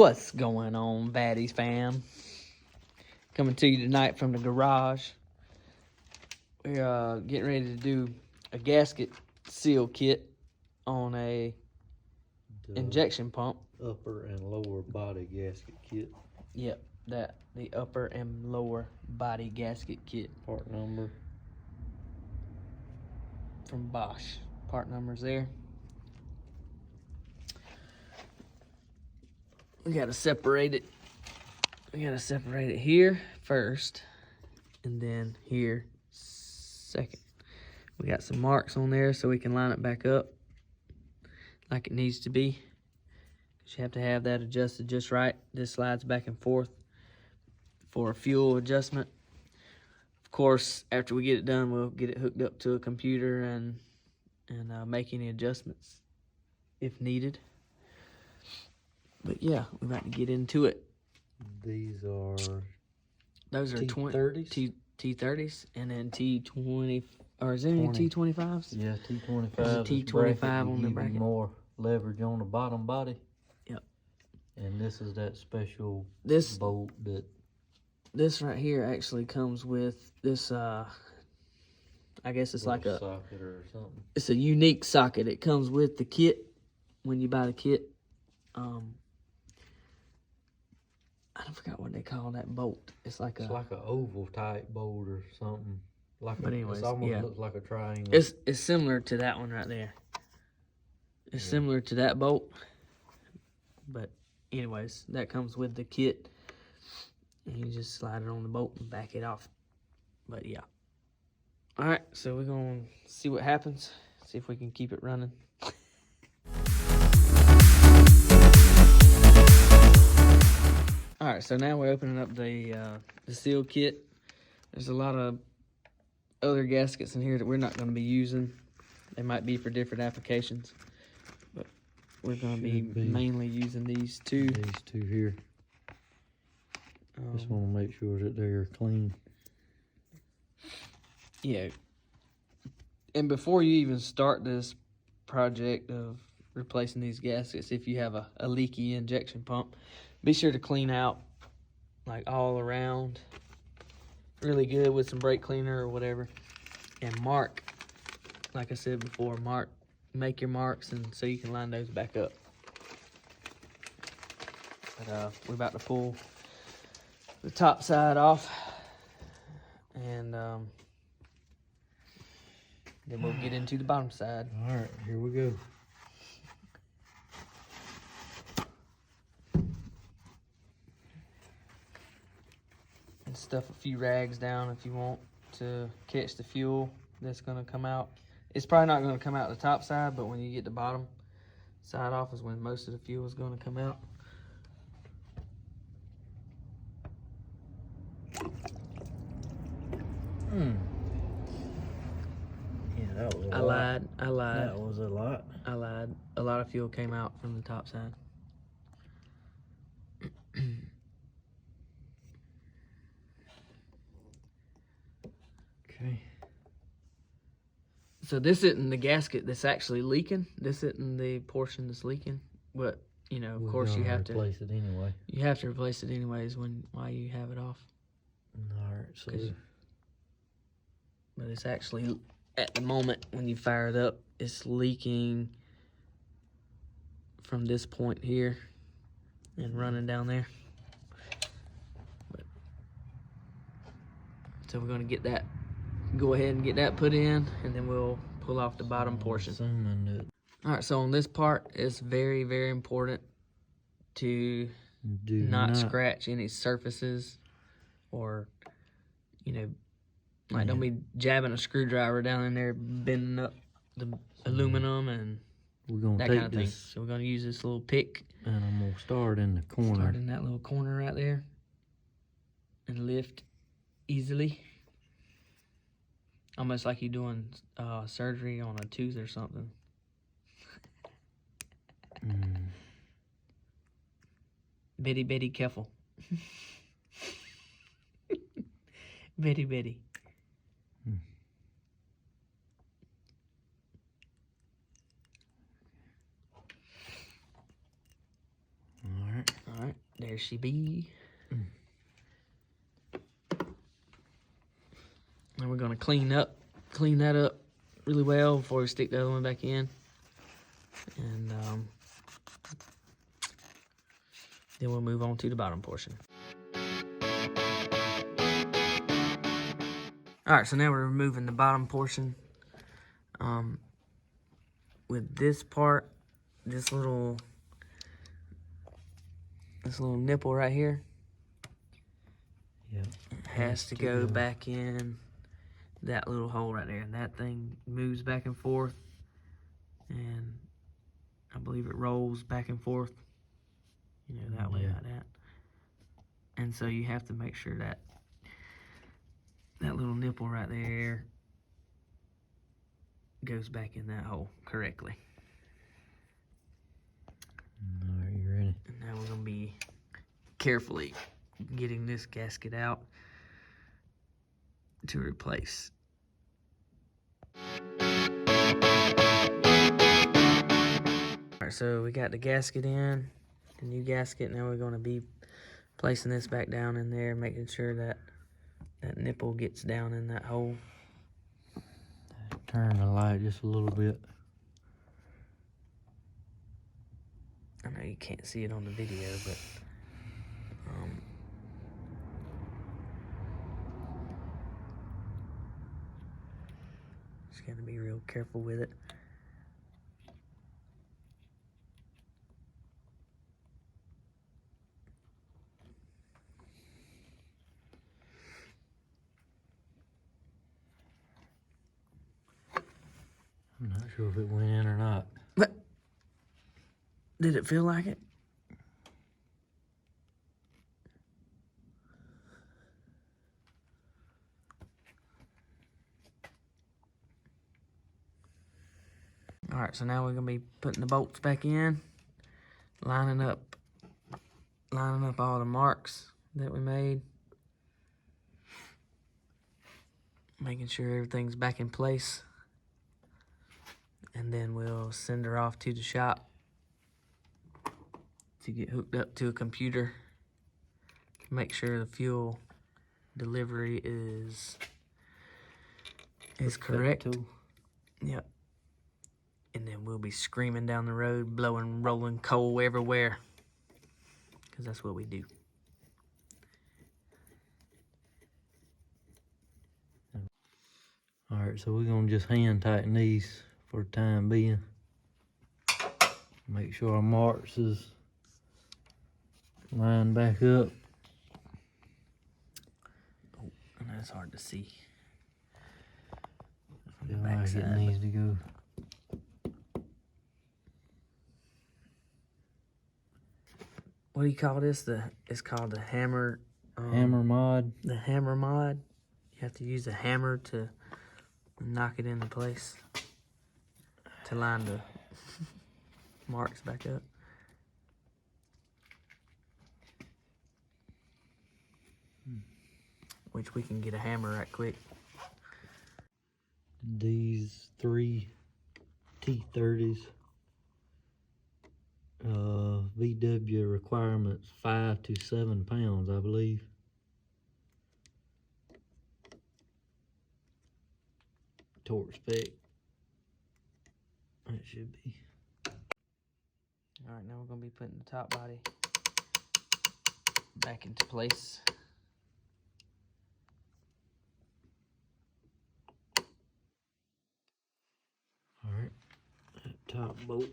What's going on, Baddies fam? Coming to you tonight from the garage. We're getting ready to do a gasket seal kit on a injection pump. Upper and lower body gasket kit. Yep, the upper and lower body gasket kit. Part number from Bosch. Part number's there. We gotta separate it. We gotta separate it here first, and then here second. We got some marks on there so we can line it back up like it needs to be. You have to have that adjusted just right. This slides back and forth for a fuel adjustment. Of course, after we get it done, we'll get it hooked up to a computer and make any adjustments if needed. But yeah, we're about to get into it. These are those are T30s? T30s, and then T20, or is there any T25s? Yeah, T25. There's a T25 on the bracket. More leverage on the bottom body. Yep. And this is that special bolt that. This right here actually comes with this. I guess it's like a socket or something. It's a unique socket. It comes with the kit when you buy the kit. I forgot what they call that bolt. It's like an oval type bolt or something. But anyways, it almost looks like a triangle. It's similar to that one right there. It's similar to that bolt. But anyways, that comes with the kit. And you just slide it on the bolt and back it off. But yeah. Alright, so we're going to see what happens. See if we can keep it running. Alright, so now we're opening up the seal kit. There's a lot of other gaskets in here that we're not going to be using. They might be for different applications. But we're going to be mainly using these two. These two here. Just want to make sure that they're clean. Yeah. And before you even start this project of replacing these gaskets, if you have a leaky injection pump, be sure to clean out like all around really good with some brake cleaner or whatever, and mark, like I said before, make your marks, and so you can line those back up. But we're about to pull the top side off, and then we'll get into the bottom side. All right, here we go. And stuff a few rags down if you want to catch the fuel that's going to come out. It's probably not going to come out the top side, but when you get the bottom side off is when most of the fuel is going to come out. Yeah, that was a lot. I lied. That was a lot. I lied. A lot of fuel came out from the top side. Okay. So this isn't the gasket that's actually leaking. This isn't the portion that's leaking. But, you know, of course you have to replace it anyway. You have to replace it anyways while you have it off. All right, so but it's actually, at the moment when you fire it up, it's leaking from this point here and running down there. So we're going to go ahead and get that put in, and then we'll pull off the bottom portion. All right, so on this part, it's very, very important to not scratch any surfaces, or, you know, like don't be jabbing a screwdriver down in there, bending up the aluminum and that kind of thing. So we're going to use this little pick. And I'm going to start in the corner. Start in that little corner right there and lift easily. Almost like you're doing surgery on a tooth or something. Bitty, bitty, careful. Bitty, bitty. All right, there she be. And we're gonna clean that up really well before we stick the other one back in. And then we'll move on to the bottom portion. All right, so now we're removing the bottom portion. With this part, this little nipple right here, Yeah, it has to go back in that little hole right there, and that thing moves back and forth, and I believe it rolls back and forth, you know, that way, like that. And so you have to make sure that that little nipple right there goes back in that hole correctly. All right, you ready? And now we're gonna be carefully getting this gasket out to replace. Alright, so we got the gasket in, the new gasket. Now we're going to be placing this back down in there, making sure that that nipple gets down in that hole. Turn the light just a little bit. I know you can't see it on the video, but just gotta be real careful with it. I'm not sure if it went in or not. But did it feel like it? Alright, so now we're gonna be putting the bolts back in, lining up all the marks that we made, making sure everything's back in place, and then we'll send her off to the shop to get hooked up to a computer, make sure the fuel delivery is correct. Yep. And then we'll be screaming down the road, blowing rolling coal everywhere, because that's what we do. All right, so we're gonna just hand tighten these for the time being. Make sure our marks is lined back up. Oh, and that's hard to see. Feel like it needs to go. What do you call this? It's called the hammer. Hammer mod. The hammer mod. You have to use a hammer to knock it into place to line the marks back up. Which we can get a hammer right quick. These 3 T30s. VW requirements 5 to 7 pounds, I believe. Torque spec. That should be. Alright, now we're going to be putting the top body back into place. Alright, that top bolt.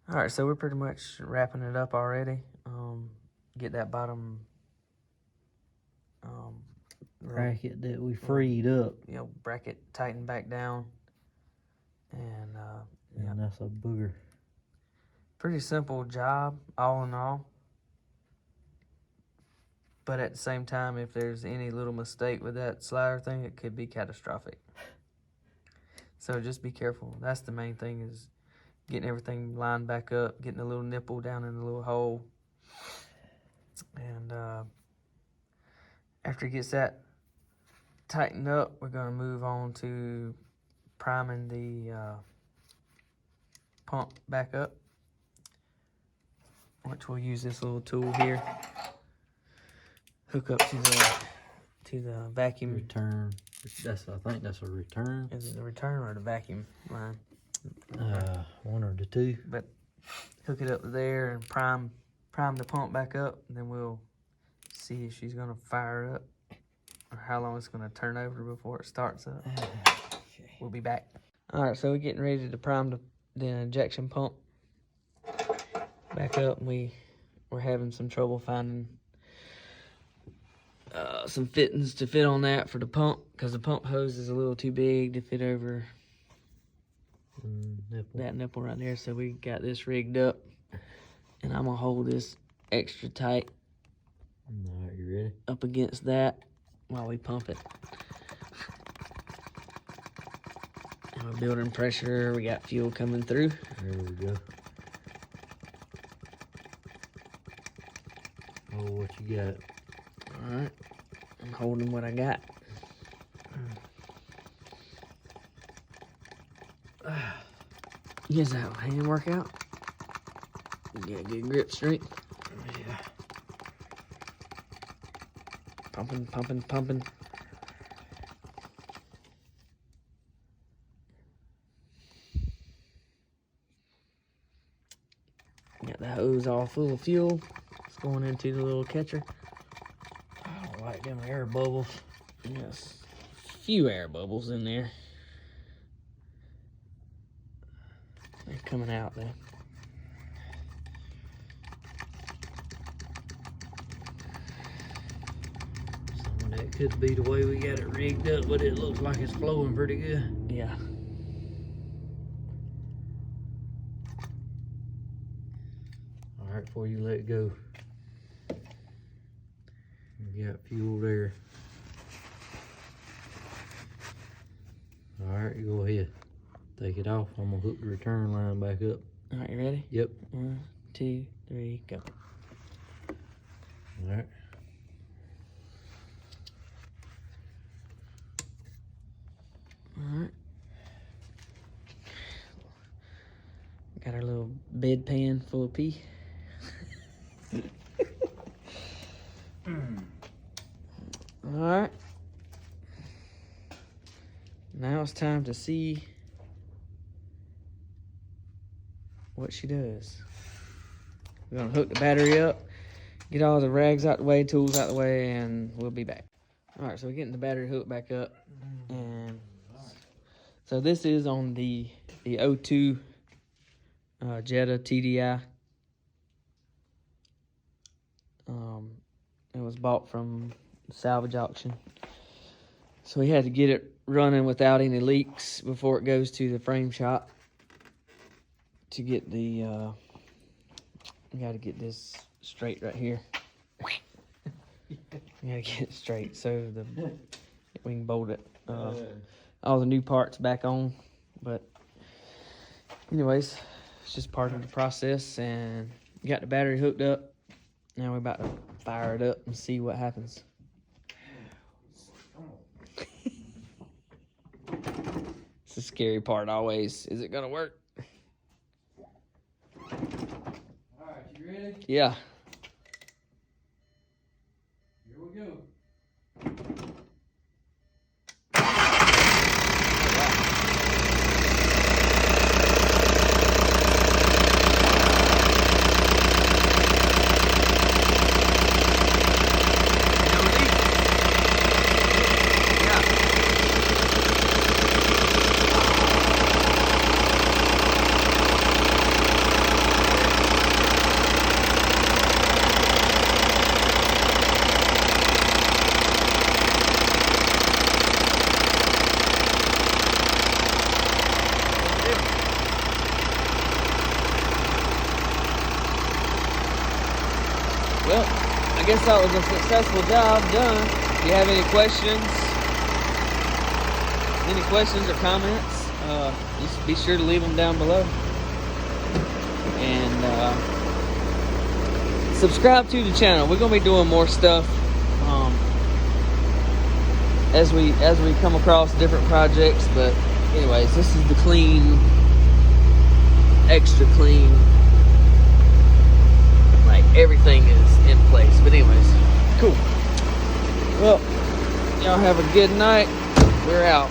Alright, so we're pretty much wrapping it up already. Get that bottom Bracket that we freed up. bracket tightened back down. And And that's a booger. Pretty simple job, all in all. But at the same time, if there's any little mistake with that slider thing, it could be catastrophic. So just be careful. That's the main thing, is getting everything lined back up, getting the little nipple down in the little hole. And after it gets that tightened up, we're going to move on to priming the pump back up, which we'll use this little tool here. Hook up to the vacuum. Return. I think that's a return. Is it the return or the vacuum line? One or the two. But hook it up there and prime the pump back up, and then we'll see if she's gonna fire it up or how long it's gonna turn over before it starts up. Okay. We'll be back. All right, so we're getting ready to prime the injection pump back up, and we're having some trouble finding some fittings to fit on that for the pump, because the pump hose is a little too big to fit over that nipple right there. So we got this rigged up, and I'm gonna hold this extra tight. All right, you ready? Up against that while we pump it. And we're building pressure. We got fuel coming through. There we go. Oh, what you got? All right, I'm holding what I got. Is that a hand workout? You got good grip strength. Yeah. Pumping, pumping, pumping. Got the hose all full of fuel. It's going into the little catcher. I don't like them air bubbles. Yes, a few air bubbles in there. They're coming out though. Some of that could be the way we got it rigged up, but it looks like it's flowing pretty good. Yeah. All right, before you let go, you got fuel there. All right, you go ahead. Take it off. I'm gonna hook the return line back up. All right, you ready? Yep. 1, 2, 3, go. All right. All right. Got our little bedpan full of pee. All right. Now it's time to see what she does. We're gonna hook the battery up, get all the rags out the way, tools out the way, and we'll be back. All right, so we're getting the battery hooked back up, and so this is on the O2 Jetta TDI. It was bought from salvage auction, so we had to get it running without any leaks before it goes to the frame shop to get the we got to get this straight right here. We gotta get it straight so we can bolt it. All the new parts back on, but anyways, it's just part of the process, and we got the battery hooked up. Now we're about to fire it up and see what happens. It's the scary part always. Is it gonna work? Alright, you ready? Yeah. Here we go. Well, I guess that was a successful job done. If you have any questions or comments, just be sure to leave them down below. And subscribe to the channel. We're gonna be doing more stuff as we come across different projects. But anyways, this is the clean, extra clean. Like everything is in place. But anyways, cool. Well, y'all have a good night. We're out.